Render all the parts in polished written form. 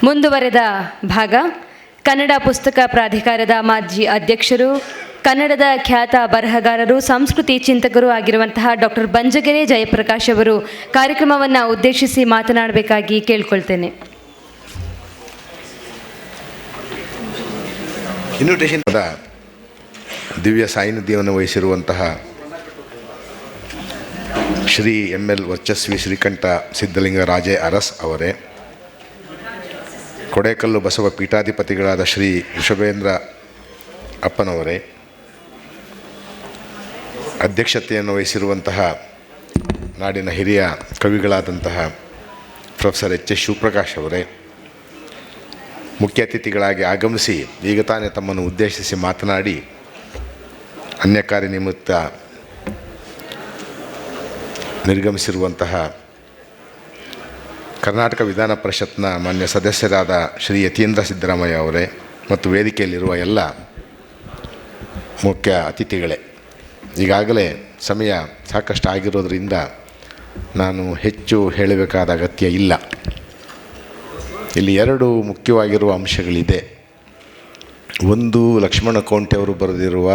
ಮುಂದುವರೆದ ಭಾಗ ಕನ್ನಡ ಪುಸ್ತಕ ಪ್ರಾಧಿಕಾರದ ಮಾಜಿ ಅಧ್ಯಕ್ಷರು, ಕನ್ನಡದ ಖ್ಯಾತ ಬರಹಗಾರರು, ಸಂಸ್ಕೃತಿ ಚಿಂತಕರು ಆಗಿರುವಂತಹ ಡಾಕ್ಟರ್ ಬಂಜಗೆರೆ ಜಯಪ್ರಕಾಶ್ ಅವರು ಕಾರ್ಯಕ್ರಮವನ್ನು ಉದ್ದೇಶಿಸಿ ಮಾತನಾಡಬೇಕಾಗಿ ಕೇಳ್ಕೊಳ್ತೇನೆ. ಇನ್ವಿಟೇಷನ್ ದಿವ್ಯ ಸಾನ್ನಿಧ್ಯವನ್ನು ವಹಿಸಿರುವಂತಹ ಶ್ರೀ ML ವರ್ಚಸ್ವಿ ಶ್ರೀಕಂಠ ಸಿದ್ಧಲಿಂಗರಾಜೇ ಅರಸ್ ಅವರೇ, ಕೊಡೇಕಲ್ಲು ಬಸವ ಪೀಠಾಧಿಪತಿಗಳಾದ ಶ್ರೀ ಋಷಭೇಂದ್ರ ಅಪ್ಪನವರೇ, ಅಧ್ಯಕ್ಷತೆಯನ್ನು ವಹಿಸಿರುವಂತಹ ನಾಡಿನ ಹಿರಿಯ ಕವಿಗಳಾದಂತಹ ಪ್ರೊಫೆಸರ್ H. ಶಿವಪ್ರಕಾಶ್ ಅವರೇ, ಮುಖ್ಯ ಅತಿಥಿಗಳಾಗಿ ಆಗಮಿಸಿ ಈಗ ತಾನೇ ತಮ್ಮನ್ನು ಉದ್ದೇಶಿಸಿ ಮಾತನಾಡಿ ಅನ್ಯಕಾರ್ಯ ನಿಮಿತ್ತ ನಿರ್ಗಮಿಸಿರುವಂತಹ ಕರ್ನಾಟಕ ವಿಧಾನ ಪರಿಷತ್ನ ಮಾನ್ಯ ಸದಸ್ಯರಾದ ಶ್ರೀ ಯತೀಂದ್ರ ಸಿದ್ದರಾಮಯ್ಯ ಅವರೇ ಮತ್ತು ವೇದಿಕೆಯಲ್ಲಿರುವ ಎಲ್ಲ ಮುಖ್ಯ ಅತಿಥಿಗಳೇ, ಈಗಾಗಲೇ ಸಮಯ ಸಾಕಷ್ಟು ಆಗಿರೋದರಿಂದ ನಾನು ಹೆಚ್ಚು ಹೇಳಬೇಕಾದ ಅಗತ್ಯ ಇಲ್ಲ. ಇಲ್ಲಿ ಎರಡು ಮುಖ್ಯವಾಗಿರುವ ಅಂಶಗಳಿದೆ. ಒಂದು, ಲಕ್ಷ್ಮಣ ಕೋಂಟೆ ಅವರು ಬರೆದಿರುವ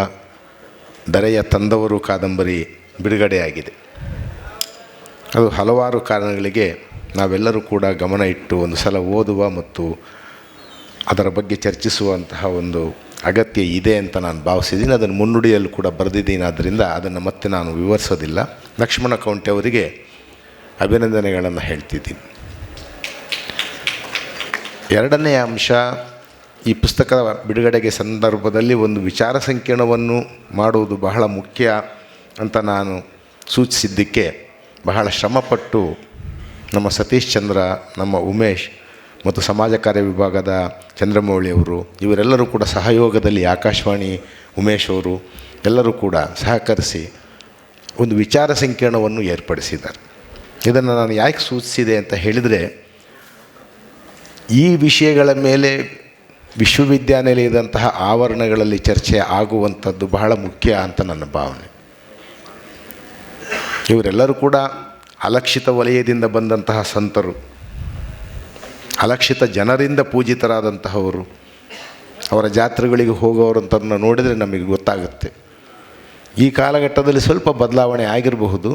ದರೆಯ ತಂದವರು ಕಾದಂಬರಿ ಬಿಡುಗಡೆಯಾಗಿದೆ. ಅದು ಹಲವಾರು ಕಾರಣಗಳಿಗೆ ನಾವೆಲ್ಲರೂ ಕೂಡ ಗಮನ ಇಟ್ಟು ಒಂದು ಸಲ ಓದುವ ಮತ್ತು ಅದರ ಬಗ್ಗೆ ಚರ್ಚಿಸುವಂತಹ ಒಂದು ಅಗತ್ಯ ಇದೆ ಅಂತ ನಾನು ಭಾವಿಸಿದ್ದೀನಿ. ಅದನ್ನು ಮುನ್ನುಡಿಯಲ್ಲೂ ಕೂಡ ಬರೆದಿದ್ದೀನಿ. ಆದ್ದರಿಂದ ಅದನ್ನು ಮತ್ತೆ ನಾನು ವಿವರಿಸೋದಿಲ್ಲ. ಲಕ್ಷ್ಮಣ ಕೋಂಟೆ ಅವರಿಗೆ ಅಭಿನಂದನೆಗಳನ್ನು ಹೇಳ್ತಿದ್ದೀನಿ. ಎರಡನೆಯ ಅಂಶ, ಈ ಪುಸ್ತಕದ ಬಿಡುಗಡೆಗೆ ಸಂದರ್ಭದಲ್ಲಿ ಒಂದು ವಿಚಾರ ಸಂಕಿರಣವನ್ನು ಮಾಡುವುದು ಬಹಳ ಮುಖ್ಯ ಅಂತ ನಾನು ಸೂಚಿಸಿದ್ದಕ್ಕೆ ಬಹಳ ಶ್ರಮಪಟ್ಟು ನಮ್ಮ ಸತೀಶ್ ಚಂದ್ರ, ನಮ್ಮ ಉಮೇಶ್ ಮತ್ತು ಸಮಾಜ ಕಾರ್ಯ ವಿಭಾಗದ ಚಂದ್ರಮೌಳಿಯವರು ಇವರೆಲ್ಲರೂ ಕೂಡ ಸಹಯೋಗದಲ್ಲಿ, ಆಕಾಶವಾಣಿ ಉಮೇಶ್ ಅವರು ಎಲ್ಲರೂ ಕೂಡ ಸಹಕರಿಸಿ ಒಂದು ವಿಚಾರ ಸಂಕಿರಣವನ್ನು ಏರ್ಪಡಿಸಿದ್ದಾರೆ. ಇದನ್ನು ನಾನು ಯಾಕೆ ಸೂಚಿಸಿದೆ ಅಂತ ಹೇಳಿದರೆ, ಈ ವಿಷಯಗಳ ಮೇಲೆ ವಿಶ್ವವಿದ್ಯಾನಿಲಯದಂತಹ ಆವರಣಗಳಲ್ಲಿ ಚರ್ಚೆ ಆಗುವಂಥದ್ದು ಬಹಳ ಮುಖ್ಯ ಅಂತ ನನ್ನ ಭಾವನೆ. ಇವರೆಲ್ಲರೂ ಕೂಡ ಅಲಕ್ಷಿತ ವಲಯದಿಂದ ಬಂದಂತಹ ಸಂತರು, ಅಲಕ್ಷಿತ ಜನರಿಂದ ಪೂಜಿತರಾದಂತಹವರು. ಅವರ ಜಾತ್ರೆಗಳಿಗೆ ಹೋಗೋರಂಥವ್ರನ್ನ ನೋಡಿದರೆ ನಮಗೆ ಗೊತ್ತಾಗುತ್ತೆ. ಈ ಕಾಲಘಟ್ಟದಲ್ಲಿ ಸ್ವಲ್ಪ ಬದಲಾವಣೆ ಆಗಿರಬಹುದು,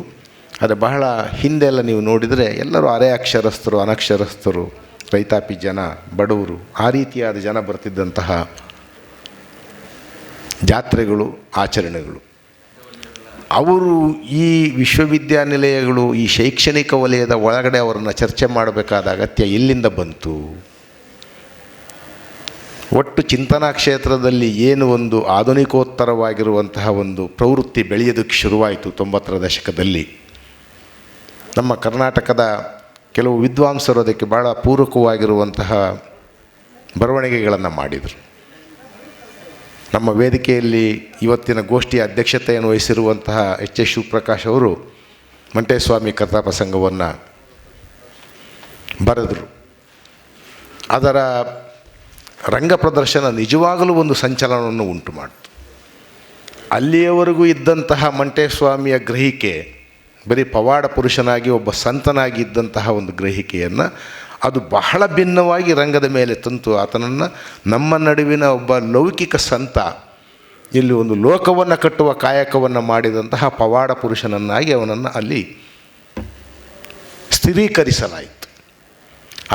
ಆದರೆ ಬಹಳ ಹಿಂದೆಲ್ಲ ನೀವು ನೋಡಿದರೆ ಎಲ್ಲರೂ ಅರೆ ಅಕ್ಷರಸ್ಥರು, ಅನಕ್ಷರಸ್ಥರು, ರೈತಾಪಿ ಜನ, ಬಡವರು, ಆ ರೀತಿಯಾದ ಜನ ಬರ್ತಿದ್ದಂತಹ ಜಾತ್ರೆಗಳು, ಆಚರಣೆಗಳು. ಅವರು ಈ ವಿಶ್ವವಿದ್ಯಾನಿಲಯಗಳು, ಈ ಶೈಕ್ಷಣಿಕ ವಲಯದ ಒಳಗಡೆ ಅವರನ್ನು ಚರ್ಚೆ ಮಾಡಬೇಕಾದ ಅಗತ್ಯ ಎಲ್ಲಿಂದ ಬಂತು? ಒಟ್ಟು ಚಿಂತನಾ ಕ್ಷೇತ್ರದಲ್ಲಿ ಏನು ಒಂದು ಆಧುನಿಕೋತ್ತರವಾಗಿರುವಂತಹ ಒಂದು ಪ್ರವೃತ್ತಿ ಬೆಳೆಯೋದಕ್ಕೆ ಶುರುವಾಯಿತು 90ರ ದಶಕದಲ್ಲಿ. ನಮ್ಮ ಕರ್ನಾಟಕದ ಕೆಲವು ವಿದ್ವಾಂಸರು ಅದಕ್ಕೆ ಭಾಳ ಪೂರಕವಾಗಿರುವಂತಹ ಬರವಣಿಗೆಗಳನ್ನು ಮಾಡಿದರು. ನಮ್ಮ ವೇದಿಕೆಯಲ್ಲಿ ಇವತ್ತಿನ ಗೋಷ್ಠಿಯ ಅಧ್ಯಕ್ಷತೆಯನ್ನು ವಹಿಸಿರುವಂತಹ H. ಶಿವಪ್ರಕಾಶ್ ಅವರು ಮಂಟೇಸ್ವಾಮಿ ಕಥಾಪ್ರಸಂಗವನ್ನು ಬರೆದರು. ಅದರ ರಂಗ ಪ್ರದರ್ಶನ ನಿಜವಾಗಲೂ ಒಂದು ಸಂಚಲನವನ್ನು ಉಂಟು ಮಾಡಿತು. ಅಲ್ಲಿಯವರೆಗೂ ಇದ್ದಂತಹ ಮಂಟೇಸ್ವಾಮಿಯ ಗ್ರಹಿಕೆ ಬರೀ ಪವಾಡ ಪುರುಷನಾಗಿ ಒಬ್ಬ ಸಂತನಾಗಿ ಇದ್ದಂತಹ ಒಂದು ಗ್ರಹಿಕೆಯನ್ನು ಅದು ಬಹಳ ಭಿನ್ನವಾಗಿ ರಂಗದ ಮೇಲೆ ತಂತು. ಆತನನ್ನು ನಮ್ಮ ನಡುವಿನ ಒಬ್ಬ ಲೌಕಿಕ ಸಂತ, ಇಲ್ಲಿ ಒಂದು ಲೋಕವನ್ನು ಕಟ್ಟುವ ಕಾಯಕವನ್ನು ಮಾಡಿದಂತಹ ಪವಾಡ ಪುರುಷನನ್ನಾಗಿ ಅವನನ್ನು ಅಲ್ಲಿ ಸ್ಥಿರೀಕರಿಸಲಾಯಿತು.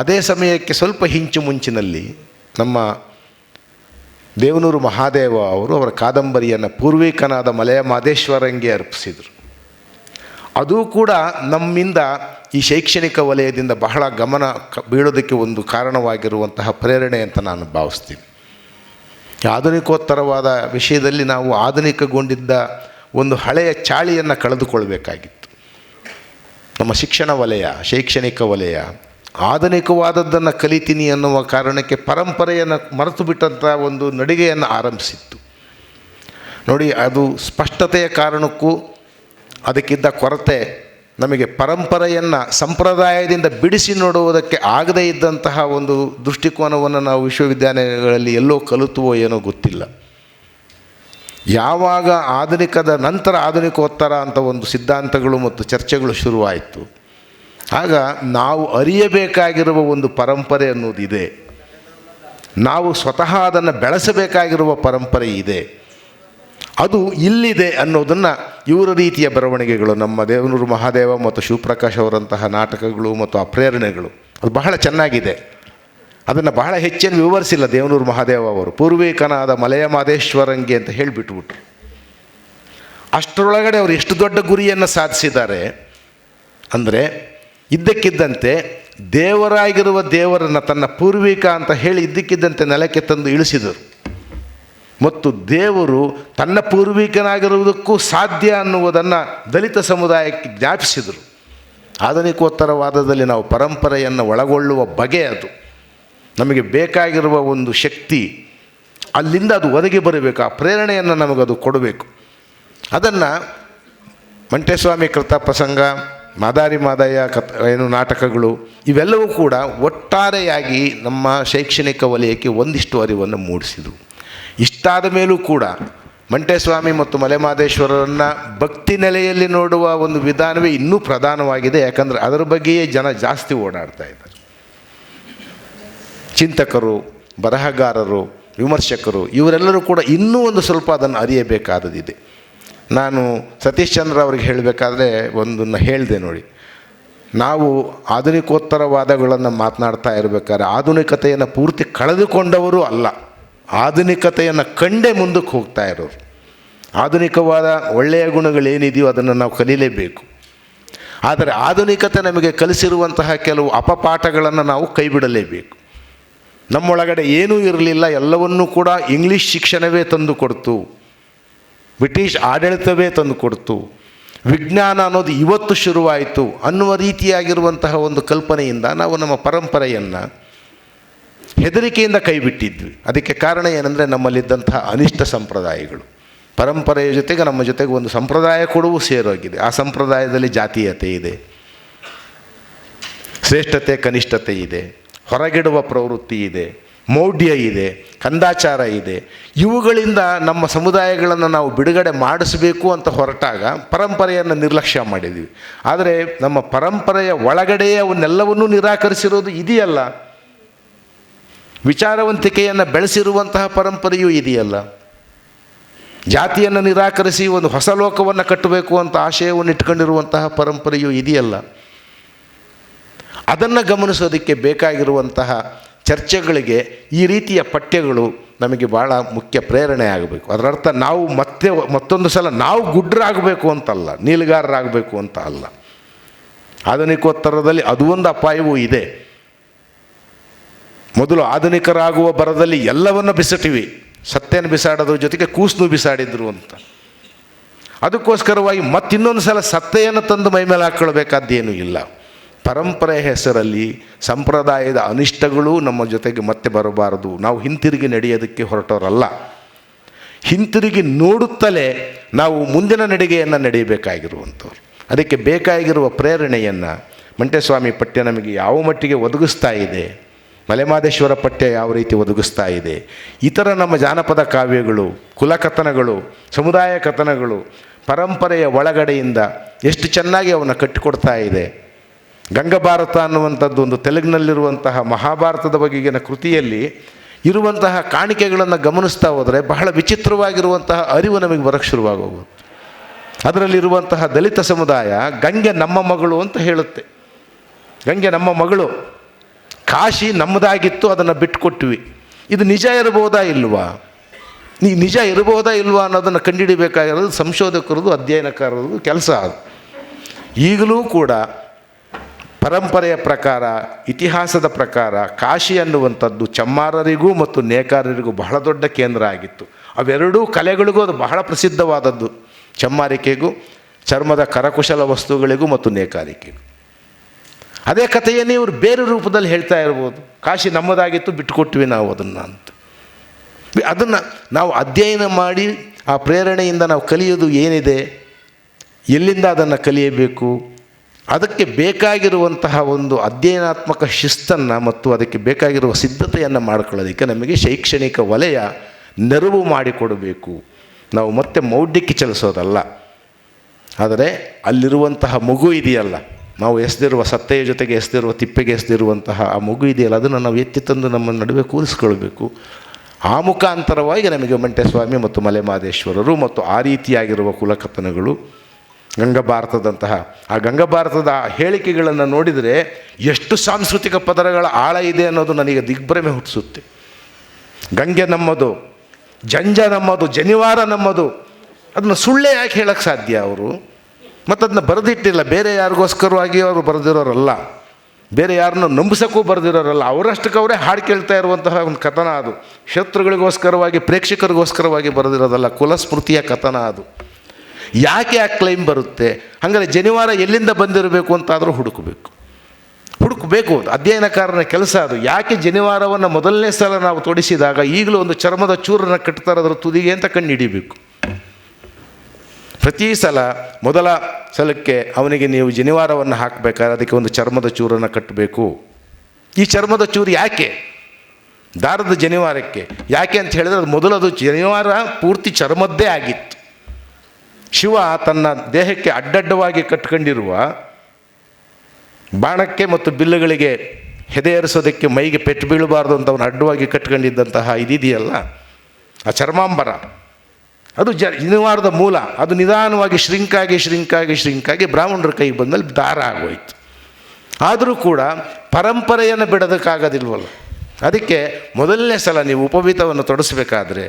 ಅದೇ ಸಮಯಕ್ಕೆ ಸ್ವಲ್ಪ ಹಿಂಚು ಮುಂಚಿನಲ್ಲಿ ನಮ್ಮ ದೇವನೂರು ಮಹಾದೇವ ಅವರು ಅವರ ಕಾದಂಬರಿಯನ್ನು ಪೂರ್ವಿಕನಾದ ಮಲೆಯ ಮಾದೇಶ್ವರಂಗೆ ಅರ್ಪಿಸಿದರು. ಅದು ಕೂಡ ನಮ್ಮಿಂದ ಈ ಶೈಕ್ಷಣಿಕ ವಲಯದಿಂದ ಬಹಳ ಗಮನ ಬೀಳೋದಕ್ಕೆ ಒಂದು ಕಾರಣವಾಗಿರುವಂತಹ ಪ್ರೇರಣೆ ಅಂತ ನಾನು ಭಾವಿಸ್ತೀನಿ. ಆಧುನಿಕೋತ್ತರವಾದ ವಿಷಯದಲ್ಲಿ ನಾವು ಆಧುನಿಕಗೊಂಡಿದ್ದ ಒಂದು ಹಳೆಯ ಚಾಳಿಯನ್ನು ಕಳೆದುಕೊಳ್ಬೇಕಾಗಿತ್ತು. ನಮ್ಮ ಶಿಕ್ಷಣ ವಲಯ, ಶೈಕ್ಷಣಿಕ ವಲಯ ಆಧುನಿಕವಾದದ್ದನ್ನು ಕಲಿತೀನಿ ಅನ್ನುವ ಕಾರಣಕ್ಕೆ ಪರಂಪರೆಯನ್ನು ಮರೆತು ಬಿಟ್ಟಂಥ ಒಂದು ನಡಿಗೆಯನ್ನು ಆರಂಭಿಸಿತ್ತು. ನೋಡಿ, ಅದು ಸ್ಪಷ್ಟತೆಯ ಕಾರಣಕ್ಕೂ ಅದಕ್ಕಿದ್ದ ಕೊರತೆ ನಮಗೆ ಪರಂಪರೆಯನ್ನು ಸಂಪ್ರದಾಯದಿಂದ ಬಿಡಿಸಿ ನೋಡುವುದಕ್ಕೆ ಆಗದೇ ಇದ್ದಂತಹ ಒಂದು ದೃಷ್ಟಿಕೋನವನ್ನು ನಾವು ವಿಶ್ವವಿದ್ಯಾನಿಲಯಗಳಲ್ಲಿ ಎಲ್ಲೋ ಕಲಿತುವೋ ಏನೋ ಗೊತ್ತಿಲ್ಲ. ಯಾವಾಗ ಆಧುನಿಕದ ನಂತರ ಆಧುನಿಕೋತ್ತರ ಅಂತ ಒಂದು ಸಿದ್ಧಾಂತಗಳು ಮತ್ತು ಚರ್ಚೆಗಳು ಶುರುವಾಯಿತು, ಆಗ ನಾವು ಅರಿಯಬೇಕಾಗಿರುವ ಒಂದು ಪರಂಪರೆ ಅನ್ನೋದಿದೆ. ನಾವು ಸ್ವತಃ ಅದನ್ನು ಬೆಳೆಸಬೇಕಾಗಿರುವ ಪರಂಪರೆ ಇದೆ, ಅದು ಇಲ್ಲಿದೆ ಅನ್ನೋದನ್ನು ಇವರ ರೀತಿಯ ಬರವಣಿಗೆಗಳು, ನಮ್ಮ ದೇವನೂರು ಮಹಾದೇವ ಮತ್ತು ಶಿವಪ್ರಕಾಶ್ ಅವರಂತಹ ನಾಟಕಗಳು ಮತ್ತು ಆ ಪ್ರೇರಣೆಗಳು ಅದು ಬಹಳ ಚೆನ್ನಾಗಿದೆ. ಅದನ್ನು ಬಹಳ ಹೆಚ್ಚೇನು ವಿವರಿಸಿಲ್ಲ ದೇವನೂರು ಮಹಾದೇವ ಅವರು. ಪೂರ್ವಿಕನಾದ ಮಲೆಯ ಮಾದೇಶ್ವರಂಗೆ ಅಂತ ಹೇಳಿಬಿಟ್ಬಿಟ್ರು. ಅಷ್ಟರೊಳಗಡೆ ಅವರು ಎಷ್ಟು ದೊಡ್ಡ ಗುರಿಯನ್ನು ಸಾಧಿಸಿದ್ದಾರೆ ಅಂದರೆ, ಇದ್ದಕ್ಕಿದ್ದಂತೆ ದೇವರಾಗಿರುವ ದೇವರನ್ನು ತನ್ನ ಪೂರ್ವಿಕ ಅಂತ ಹೇಳಿ ಇದ್ದಕ್ಕಿದ್ದಂತೆ ನೆಲಕ್ಕೆ ತಂದು ಇಳಿಸಿದರು. ಮತ್ತು ದೇವರು ತನ್ನ ಪೂರ್ವಿಕನಾಗಿರುವುದಕ್ಕೂ ಸಾಧ್ಯ ಅನ್ನುವುದನ್ನು ದಲಿತ ಸಮುದಾಯಕ್ಕೆ ಜ್ಞಾಪಿಸಿದರು. ಆಧುನಿಕೋತ್ತರವಾದದಲ್ಲಿ ನಾವು ಪರಂಪರೆಯನ್ನು ಒಳಗೊಳ್ಳುವ ಬಗೆ ಅದು. ನಮಗೆ ಬೇಕಾಗಿರುವ ಒಂದು ಶಕ್ತಿ ಅಲ್ಲಿಂದ ಅದು ಒದಗಿ ಬರಬೇಕು, ಆ ಪ್ರೇರಣೆಯನ್ನು ನಮಗದು ಕೊಡಬೇಕು. ಅದನ್ನು ಮಂಟೇಸ್ವಾಮಿ ಕೃತ ಪ್ರಸಂಗ, ಮಾದಾರಿ ಮಾದಯ್ಯ ನಾಟಕಗಳು ಇವೆಲ್ಲವೂ ಕೂಡ ಒಟ್ಟಾರೆಯಾಗಿ ನಮ್ಮ ಶೈಕ್ಷಣಿಕ ವಲಯಕ್ಕೆ ಒಂದಿಷ್ಟು ಅರಿವನ್ನು ಮೂಡಿಸಿದವು. ಇಷ್ಟಾದ ಮೇಲೂ ಕೂಡ ಮಂಟೇಸ್ವಾಮಿ ಮತ್ತು ಮಲೆಮಹದೇಶ್ವರರನ್ನು ಭಕ್ತಿ ನೆಲೆಯಲ್ಲಿ ನೋಡುವ ಒಂದು ವಿಧಾನವೇ ಇನ್ನೂ ಪ್ರಧಾನವಾಗಿದೆ. ಯಾಕಂದರೆ ಅದರ ಬಗ್ಗೆಯೇ ಜನ ಜಾಸ್ತಿ ಓಡಾಡ್ತಾ ಇದ್ದಾರೆ. ಚಿಂತಕರು, ಬರಹಗಾರರು, ವಿಮರ್ಶಕರು ಇವರೆಲ್ಲರೂ ಕೂಡ ಇನ್ನೂ ಒಂದು ಸ್ವಲ್ಪ ಅದನ್ನು ಅರಿಯಬೇಕಾದದಿದೆ. ನಾನು ಸತೀಶ್ ಚಂದ್ರ ಅವ್ರಿಗೆ ಹೇಳಬೇಕಾದ್ರೆ ಒಂದನ್ನು ಹೇಳಿದೆ ನೋಡಿ, ನಾವು ಆಧುನಿಕೋತ್ತರವಾದಗಳನ್ನು ಮಾತನಾಡ್ತಾ ಇರಬೇಕಾದ್ರೆ ಆಧುನಿಕತೆಯನ್ನು ಪೂರ್ತಿ ಕಳೆದುಕೊಂಡವರು ಅಲ್ಲ, ಆಧುನಿಕತೆಯನ್ನು ಕಂಡೇ ಮುಂದಕ್ಕೆ ಹೋಗ್ತಾ ಇರೋರು. ಆಧುನಿಕವಾದ ಒಳ್ಳೆಯ ಗುಣಗಳೇನಿದೆಯೋ ಅದನ್ನು ನಾವು ಕಲೀಲೇಬೇಕು. ಆದರೆ ಆಧುನಿಕತೆ ನಮಗೆ ಕಲಿಸಿರುವಂತಹ ಕೆಲವು ಅಪಪಾಠಗಳನ್ನು ನಾವು ಕೈಬಿಡಲೇಬೇಕು. ನಮ್ಮೊಳಗಡೆ ಏನೂ ಇರಲಿಲ್ಲ, ಎಲ್ಲವನ್ನೂ ಕೂಡ ಇಂಗ್ಲೀಷ್ ಶಿಕ್ಷಣವೇ ತಂದು ಕೊಡ್ತು, ಬ್ರಿಟಿಷ್ ಆಡಳಿತವೇ ತಂದು ಕೊಡ್ತು, ವಿಜ್ಞಾನ ಅನ್ನೋದು ಇವತ್ತು ಶುರುವಾಯಿತು ಅನ್ನುವ ರೀತಿಯಾಗಿರುವಂತಹ ಒಂದು ಕಲ್ಪನೆಯಿಂದ ನಾವು ನಮ್ಮ ಪರಂಪರೆಯನ್ನು ಹೆದರಿಕೆಯಿಂದ ಕೈಬಿಟ್ಟಿದ್ವಿ. ಅದಕ್ಕೆ ಕಾರಣ ಏನಂದರೆ ನಮ್ಮಲ್ಲಿದ್ದಂತಹ ಅನಿಷ್ಟ ಸಂಪ್ರದಾಯಗಳು. ಪರಂಪರೆಯ ಜೊತೆಗೆ ನಮ್ಮ ಜೊತೆಗೆ ಒಂದು ಸಂಪ್ರದಾಯ ಕೂಡವೂ ಸೇರೋಗಿದೆ. ಆ ಸಂಪ್ರದಾಯದಲ್ಲಿ ಜಾತೀಯತೆ ಇದೆ, ಶ್ರೇಷ್ಠತೆ ಕನಿಷ್ಠತೆ ಇದೆ, ಹೊರಗಿಡುವ ಪ್ರವೃತ್ತಿ ಇದೆ, ಮೌಢ್ಯ ಇದೆ, ಕಂದಾಚಾರ ಇದೆ. ಇವುಗಳಿಂದ ನಮ್ಮ ಸಮುದಾಯಗಳನ್ನು ನಾವು ಬಿಡುಗಡೆ ಮಾಡಿಸಬೇಕು ಅಂತ ಹೊರಟಾಗ ಪರಂಪರೆಯನ್ನು ನಿರ್ಲಕ್ಷ್ಯ ಮಾಡಿದ್ವಿ. ಆದರೆ ನಮ್ಮ ಪರಂಪರೆಯ ಒಳಗಡೆಯೇ ಅವನ್ನೆಲ್ಲವನ್ನೂ ನಿರಾಕರಿಸಿರೋದು ಇದೆಯಲ್ಲ, ವಿಚಾರವಂತಿಕೆಯನ್ನು ಬೆಳೆಸಿರುವಂತಹ ಪರಂಪರೆಯೂ ಇದೆಯಲ್ಲ. ಜಾತಿಯನ್ನು ನಿರಾಕರಿಸಿ ಒಂದು ಹೊಸ ಲೋಕವನ್ನು ಕಟ್ಟಬೇಕು ಅಂತ ಆಶಯವನ್ನು ಇಟ್ಕೊಂಡಿರುವಂತಹ ಪರಂಪರೆಯೂ ಇದೆಯಲ್ಲ. ಅದನ್ನು ಗಮನಿಸೋದಕ್ಕೆ ಬೇಕಾಗಿರುವಂತಹ ಚರ್ಚೆಗಳಿಗೆ ಈ ರೀತಿಯ ಪಠ್ಯಗಳು ನಮಗೆ ಭಾಳ ಮುಖ್ಯ ಪ್ರೇರಣೆ ಆಗಬೇಕು. ಅದರರ್ಥ ನಾವು ಮತ್ತೊಂದು ಸಲ ನಾವು ಗುಡ್ಡರಾಗಬೇಕು ಅಂತಲ್ಲ, ನೀಲುಗಾರರಾಗಬೇಕು ಅಂತ ಅಲ್ಲ. ಆಧುನಿಕೋತ್ತರದಲ್ಲಿ ಅದು ಒಂದು ಅಪಾಯವೂ ಇದೆ. ಮೊದಲು ಆಧುನಿಕರಾಗುವ ಬರದಲ್ಲಿ ಎಲ್ಲವನ್ನು ಬಿಸಾಟಿವಿ, ಸತ್ಯನ ಬಿಸಾಡೋದ್ರ ಜೊತೆಗೆ ಕೂಸನ್ನು ಬಿಸಾಡಿದ್ರು ಅಂತ. ಅದಕ್ಕೋಸ್ಕರವಾಗಿ ಮತ್ತಿನ್ನೊಂದು ಸಲ ಸತ್ತೆಯನ್ನು ತಂದು ಮೈಮೇಲೆ ಹಾಕ್ಕೊಳ್ಬೇಕಾದ್ದೇನೂ ಇಲ್ಲ. ಪರಂಪರೆಯ ಹೆಸರಲ್ಲಿ ಸಂಪ್ರದಾಯದ ಅನಿಷ್ಟಗಳು ನಮ್ಮ ಜೊತೆಗೆ ಮತ್ತೆ ಬರಬಾರದು. ನಾವು ಹಿಂತಿರುಗಿ ನಡೆಯೋದಕ್ಕೆ ಹೊರಟವರಲ್ಲ, ಹಿಂತಿರುಗಿ ನೋಡುತ್ತಲೇ ನಾವು ಮುಂದಿನ ನಡಿಗೆಯನ್ನು ನಡೆಯಬೇಕಾಗಿರುವಂಥವ್ರು. ಅದಕ್ಕೆ ಬೇಕಾಗಿರುವ ಪ್ರೇರಣೆಯನ್ನು ಮಂಟೇಸ್ವಾಮಿ ಪಠ್ಯ ನಮಗೆ ಯಾವ ಮಟ್ಟಿಗೆ ಒದಗಿಸ್ತಾ ಇದೆ, ಮಲೆಮಹದೇಶ್ವರ ಪಠ್ಯ ಯಾವ ರೀತಿ ಒದಗಿಸ್ತಾ ಇದೆ, ಇತರ ನಮ್ಮ ಜಾನಪದ ಕಾವ್ಯಗಳು, ಕುಲಕಥನಗಳು, ಸಮುದಾಯ ಕಥನಗಳು ಪರಂಪರೆಯ ಒಳಗಡೆಯಿಂದ ಎಷ್ಟು ಚೆನ್ನಾಗಿ ಅವನ್ನು ಕಟ್ಟಿಕೊಡ್ತಾ ಇದೆ. ಗಂಗಭಾರತ ಅನ್ನುವಂಥದ್ದು ಒಂದು ತೆಲುಗಿನಲ್ಲಿರುವಂತಹ ಮಹಾಭಾರತದ ಬಗೆಗಿನ ಕೃತಿಯಲ್ಲಿ ಇರುವಂತಹ ಕಾಣಿಕೆಗಳನ್ನು ಗಮನಿಸ್ತಾ ಹೋದರೆ ಬಹಳ ವಿಚಿತ್ರವಾಗಿರುವಂತಹ ಅರಿವು ನಮಗೆ ಬರೋಕ್ಕೆ ಶುರುವಾಗೋದು. ಅದರಲ್ಲಿರುವಂತಹ ದಲಿತ ಸಮುದಾಯ ಗಂಗೆ ನಮ್ಮ ಮಗಳು ಅಂತ ಹೇಳುತ್ತೆ. ಗಂಗೆ ನಮ್ಮ ಮಗಳು, ಕಾಶಿ ನಮ್ಮದಾಗಿತ್ತು, ಅದನ್ನು ಬಿಟ್ಟುಕೊಟ್ವಿ. ಇದು ನಿಜ ಇರಬಹುದಾ ಇಲ್ವಾ? ನಿಜ ಇರಬಹುದಾ ಇಲ್ವಾ ಅನ್ನೋದನ್ನು ಕಂಡುಹಿಡಿಬೇಕಾಗಿರೋದು ಸಂಶೋಧಕರದು, ಅಧ್ಯಯನಕಾರರದು ಕೆಲಸ. ಅದು ಈಗಲೂ ಕೂಡ ಪರಂಪರೆಯ ಪ್ರಕಾರ, ಇತಿಹಾಸದ ಪ್ರಕಾರ ಕಾಶಿ ಅನ್ನುವಂಥದ್ದು ಚಮ್ಮಾರರಿಗೂ ಮತ್ತು ನೇಕಾರರಿಗೂ ಬಹಳ ದೊಡ್ಡ ಕೇಂದ್ರ ಆಗಿತ್ತು. ಅವೆರಡೂ ಕಲೆಗಳಿಗೂ ಅದು ಬಹಳ ಪ್ರಸಿದ್ಧವಾದದ್ದು. ಚಮ್ಮಾರಿಕೆಗೂ, ಚರ್ಮದ ಕರಕುಶಲ ವಸ್ತುಗಳಿಗೂ ಮತ್ತು ನೇಕಾರಿಕೆಗೂ. ಅದೇ ಕಥೆಯನ್ನೇ ಇವರು ಬೇರೆ ರೂಪದಲ್ಲಿ ಹೇಳ್ತಾ ಇರ್ಬೋದು. ಕಾಶಿ ನಮ್ಮದಾಗಿತ್ತು, ಬಿಟ್ಟುಕೊಟ್ವಿ ನಾವು ಅದನ್ನು ಅಂತ. ಅದನ್ನು ನಾವು ಅಧ್ಯಯನ ಮಾಡಿ ಆ ಪ್ರೇರಣೆಯಿಂದ ನಾವು ಕಲಿಯೋದು ಏನಿದೆ, ಎಲ್ಲಿಂದ ಅದನ್ನು ಕಲಿಯಬೇಕು, ಅದಕ್ಕೆ ಬೇಕಾಗಿರುವಂತಹ ಒಂದು ಅಧ್ಯಯನಾತ್ಮಕ ಶಿಸ್ತನ್ನು ಮತ್ತು ಅದಕ್ಕೆ ಬೇಕಾಗಿರುವ ಸಿದ್ಧತೆಯನ್ನು ಮಾಡಿಕೊಳ್ಳೋದಕ್ಕೆ ನಮಗೆ ಶೈಕ್ಷಣಿಕ ವಲಯ ನೆರವು ಮಾಡಿಕೊಡಬೇಕು. ನಾವು ಮತ್ತೆ ಮೌಢ್ಯಕ್ಕೆ ಚಲಿಸೋದಲ್ಲ. ಆದರೆ ಅಲ್ಲಿರುವಂತಹ ಮಗು ಇದೆಯಲ್ಲ, ನಾವು ಎಸೆದಿರುವ ಸತ್ತೆಯ ಜೊತೆಗೆ ಎಸೆದಿರುವ ತಿಪ್ಪೆಗೆ ಎಸೆದಿರುವಂತಹ ಆ ಮಗು ಇದೆಯಲ್ಲ, ಅದನ್ನು ನಾವು ಎತ್ತಿ ತಂದು ನಮ್ಮ ನಡುವೆ ಕೂರಿಸ್ಕೊಳ್ಬೇಕು. ಆ ಮುಖಾಂತರವಾಗಿ ನಮಗೆ ಮಂಟೇಸ್ವಾಮಿ ಮತ್ತು ಮಲೆಮಹದೇಶ್ವರರು ಮತ್ತು ಆ ರೀತಿಯಾಗಿರುವ ಕುಲಕಥನಗಳು ಗಂಗಭಾರತದಂತಹ ಆ ಗಂಗಭಾರತದ ಹೇಳಿಕೆಗಳನ್ನು ನೋಡಿದರೆ ಎಷ್ಟು ಸಾಂಸ್ಕೃತಿಕ ಪದರಗಳ ಆಳ ಇದೆ ಅನ್ನೋದು ನನಗೆ ದಿಗ್ಭ್ರಮೆ ಹುಟ್ಟಿಸುತ್ತೆ. ಗಂಗೆ ನಮ್ಮದು, ಜಂಜ ನಮ್ಮದು, ಜನಿವಾರ ನಮ್ಮದು, ಅದನ್ನು ಸುಳ್ಳೇ ಯಾಕೆ ಹೇಳೋಕ್ಕೆ ಸಾಧ್ಯ ಅವರು? ಮತ್ತು ಅದನ್ನ ಬರೆದಿಟ್ಟಿಲ್ಲ, ಬೇರೆ ಯಾರಿಗೋಸ್ಕರವಾಗಿ ಅವರು ಬರೆದಿರೋರಲ್ಲ, ಬೇರೆ ಯಾರನ್ನು ನಂಬಿಸೋಕ್ಕೂ ಬರೆದಿರೋರಲ್ಲ, ಅವರಷ್ಟಕ್ಕೆ ಅವರೇ ಹಾಡು ಕೇಳ್ತಾ ಇರುವಂತಹ ಒಂದು ಕಥನ ಅದು. ಶತ್ರುಗಳಿಗೋಸ್ಕರವಾಗಿ, ಪ್ರೇಕ್ಷಕರಿಗೋಸ್ಕರವಾಗಿ ಬರೆದಿರೋದಲ್ಲ, ಕುಲಸ್ಮೃತಿಯ ಕಥನ ಅದು. ಯಾಕೆ ಆ ಕ್ಲೈಮ್ ಬರುತ್ತೆ? ಹಾಗಾದರೆ ಜನಿವಾರ ಎಲ್ಲಿಂದ ಬಂದಿರಬೇಕು ಅಂತಾದರೂ ಹುಡುಕಬೇಕು. ಅಧ್ಯಯನಕಾರನ ಕೆಲಸ ಅದು. ಯಾಕೆ ಜನಿವಾರವನ್ನು ಮೊದಲನೇ ಸಲ ನಾವು ತೊಡಿಸಿದಾಗ ಈಗಲೂ ಒಂದು ಚರ್ಮದ ಚೂರನ್ನು ಕಟ್ತಾರೆ ಅದರ ತುದಿಗೆ ಅಂತ ಕಂಡು ಹಿಡಿಬೇಕು. ಪ್ರತಿ ಸಲ ಮೊದಲ ಸಲಕ್ಕೆ ಅವನಿಗೆ ನೀವು ಜನಿವಾರವನ್ನು ಹಾಕಬೇಕಾದ್ರೆ ಅದಕ್ಕೆ ಒಂದು ಚರ್ಮದ ಚೂರನ್ನು ಕಟ್ಟಬೇಕು. ಈ ಚರ್ಮದ ಚೂರು ಯಾಕೆ? ದಾರದ ಜನಿವಾರಕ್ಕೆ ಯಾಕೆ ಅಂತ ಹೇಳಿದ್ರೆ ಅದು ಮೊದಲದು ಜನಿವಾರ ಪೂರ್ತಿ ಚರ್ಮದ್ದೇ ಆಗಿತ್ತು. ಶಿವ ತನ್ನ ದೇಹಕ್ಕೆ ಅಡ್ಡಡ್ಡವಾಗಿ ಕಟ್ಕೊಂಡಿರುವ ಬಾಣಕ್ಕೆ ಮತ್ತು ಬಿಲ್ಲುಗಳಿಗೆ ಹೆದೆ ಏರಿಸೋದಕ್ಕೆ ಮೈಗೆ ಪೆಟ್ಟು ಬೀಳಬಾರ್ದು ಅಂತ ಅವನು ಅಡ್ಡವಾಗಿ ಕಟ್ಕೊಂಡಿದ್ದಂತಹ ಇದಿದೆಯಲ್ಲ, ಆ ಚರ್ಮಾಂಬರ, ಅದು ಜನಿವಾರದ ಮೂಲ. ಅದು ನಿಧಾನವಾಗಿ ಶ್ರಿಂಕಾಗಿ ಬ್ರಾಹ್ಮಣರ ಕೈಗೆ ಬಂದಲ್ಲಿ ದಾರ ಆಗೋಯ್ತು. ಆದರೂ ಕೂಡ ಪರಂಪರೆಯನ್ನು ಬಿಡೋದಕ್ಕಾಗೋದಿಲ್ವಲ್ಲ. ಅದಕ್ಕೆ ಮೊದಲನೇ ಸಲ ನೀವು ಉಪವೀತವನ್ನು ತೊಡಸ್ಬೇಕಾದ್ರೆ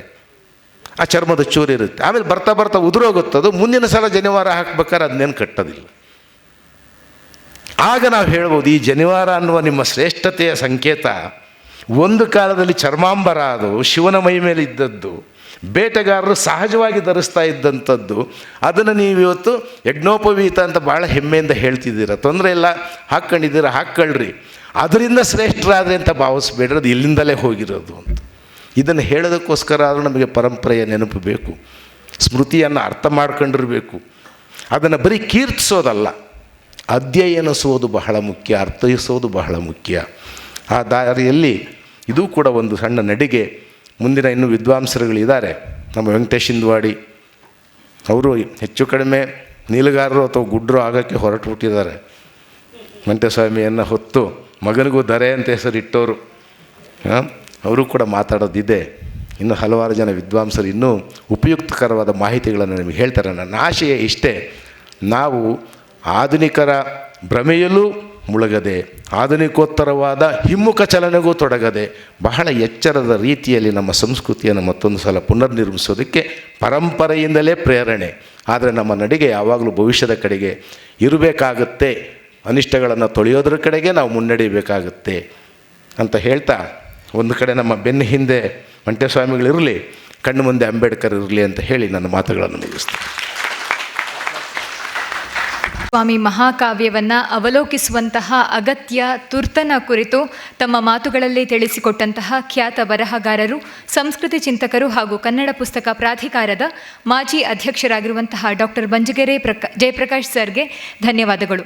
ಆ ಚರ್ಮದ ಚೂರು ಇರುತ್ತೆ. ಆಮೇಲೆ ಬರ್ತಾ ಉದುರೋಗುತ್ತದು. ಮುಂದಿನ ಸಲ ಜನಿವಾರ ಹಾಕ್ಬೇಕಾದ್ರೆ ಅದನ್ನೇನು ಕಟ್ಟೋದಿಲ್ಲ. ಆಗ ನಾವು ಹೇಳ್ಬೋದು, ಈ ಜನಿವಾರ ಅನ್ನುವ ನಿಮ್ಮ ಶ್ರೇಷ್ಠತೆಯ ಸಂಕೇತ ಒಂದು ಕಾಲದಲ್ಲಿ ಚರ್ಮಾಂಬರ, ಅದು ಶಿವನ ಮೈ ಮೇಲೆ ಇದ್ದದ್ದು, ಬೇಟೆಗಾರರು ಸಹಜವಾಗಿ ಧರಿಸ್ತಾ ಇದ್ದಂಥದ್ದು. ಅದನ್ನು ನೀವು ಇವತ್ತು ಯಜ್ಞೋಪವೀತ ಅಂತ ಭಾಳ ಹೆಮ್ಮೆಯಿಂದ ಹೇಳ್ತಿದ್ದೀರ. ತೊಂದರೆ ಇಲ್ಲ, ಹಾಕ್ಕೊಂಡಿದ್ದೀರ, ಹಾಕ್ಕೊಳ್ರಿ, ಅದರಿಂದ ಶ್ರೇಷ್ಠರಾದರೆ ಅಂತ ಭಾವಿಸ್ಬೇಡ್ರಿ, ಅದು ಇಲ್ಲಿಂದಲೇ ಹೋಗಿರೋದು ಅಂತ. ಇದನ್ನು ಹೇಳೋದಕ್ಕೋಸ್ಕರ ಆದರೂ ನಮಗೆ ಪರಂಪರೆಯ ನೆನಪು ಬೇಕು, ಸ್ಮೃತಿಯನ್ನು ಅರ್ಥ ಮಾಡ್ಕೊಂಡಿರಬೇಕು. ಅದನ್ನು ಬರೀ ಕೀರ್ತಿಸೋದಲ್ಲ, ಅಧ್ಯಯನಿಸೋದು ಬಹಳ ಮುಖ್ಯ, ಅರ್ಥೈಸೋದು ಬಹಳ ಮುಖ್ಯ. ಆ ದಾರಿಯಲ್ಲಿ ಇದೂ ಕೂಡ ಒಂದು ಸಣ್ಣ ನಡಿಗೆ. ಮುಂದಿನ ಇನ್ನೂ ವಿದ್ವಾಂಸರುಗಳಿದ್ದಾರೆ, ನಮ್ಮ ವೆಂಕಟೇಶ್ ಇಂದ್ವಾಡಿ ಅವರು ಹೆಚ್ಚು ಕಡಿಮೆ ನೀಲಗಾರರು ಅಥವಾ ಗುಡ್ಡರು ಆಗೋಕ್ಕೆ ಹೊರಟುಬಿಟ್ಟಿದ್ದಾರೆ. ಮಂಟೇಸ್ವಾಮಿಯನ್ನು ಹೊತ್ತು ಮಗನಿಗೂ ದರೆ ಅಂತ ಹೆಸರಿಟ್ಟವರು. ಅವರು ಕೂಡ ಮಾತಾಡೋದಿದೆ. ಇನ್ನು ಹಲವಾರು ಜನ ವಿದ್ವಾಂಸರು ಇನ್ನೂ ಉಪಯುಕ್ತಕರವಾದ ಮಾಹಿತಿಗಳನ್ನು ನಿಮಗೆ ಹೇಳ್ತಾರೆ. ನನ್ನ ಆಶಯ ಇಷ್ಟೇ, ನಾವು ಆಧುನಿಕರ ಭ್ರಮೆಯಲ್ಲೂ ಮುಳುಗದೆ, ಆಧುನಿಕೋತ್ತರವಾದ ಹಿಮ್ಮುಖ ಚಲನೆಗೂ ತೊಡಗದೆ, ಬಹಳ ಎಚ್ಚರದ ರೀತಿಯಲ್ಲಿ ನಮ್ಮ ಸಂಸ್ಕೃತಿಯನ್ನು ಮತ್ತೊಂದು ಸಲ ಪುನರ್ನಿರ್ಮಿಸೋದಕ್ಕೆ ಪರಂಪರೆಯಿಂದಲೇ ಪ್ರೇರಣೆ. ಆದರೆ ನಮ್ಮ ನಡಿಗೆ ಯಾವಾಗಲೂ ಭವಿಷ್ಯದ ಕಡೆಗೆ ಇರಬೇಕಾಗುತ್ತೆ, ಅನಿಷ್ಟಗಳನ್ನು ತೊಳೆಯೋದ್ರ ಕಡೆಗೆ ನಾವು ಮುನ್ನಡೆಯಬೇಕಾಗುತ್ತೆ ಅಂತ ಹೇಳ್ತಾ, ಒಂದು ಕಡೆ ನಮ್ಮ ಬೆನ್ನ ಹಿಂದೆ ಮಂಟೇಸ್ವಾಮಿಗಳಿರಲಿ, ಕಣ್ಣು ಮುಂದೆ ಅಂಬೇಡ್ಕರ್ ಇರಲಿ ಅಂತ ಹೇಳಿ ನನ್ನ ಮಾತುಗಳನ್ನು ಮುಗಿಸ್ತೀನಿ. ಸ್ವಾಮಿ ಮಹಾಕಾವ್ಯವನ್ನು ಅವಲೋಕಿಸುವಂತಹ ಅಗತ್ಯ ತುರ್ತನ ಕುರಿತು ತಮ್ಮ ಮಾತುಗಳಲ್ಲಿ ತಿಳಿಸಿಕೊಟ್ಟಂತಹ ಖ್ಯಾತ ಬರಹಗಾರರು, ಸಂಸ್ಕೃತಿ ಚಿಂತಕರು ಹಾಗೂ ಕನ್ನಡ ಪುಸ್ತಕ ಪ್ರಾಧಿಕಾರದ ಮಾಜಿ ಅಧ್ಯಕ್ಷರಾಗಿರುವಂತಹ ಡಾಕ್ಟರ್ ಬಂಜಗೆರೆ ಜಯಪ್ರಕಾಶ್ ಸರ್ಗೆ ಧನ್ಯವಾದಗಳು.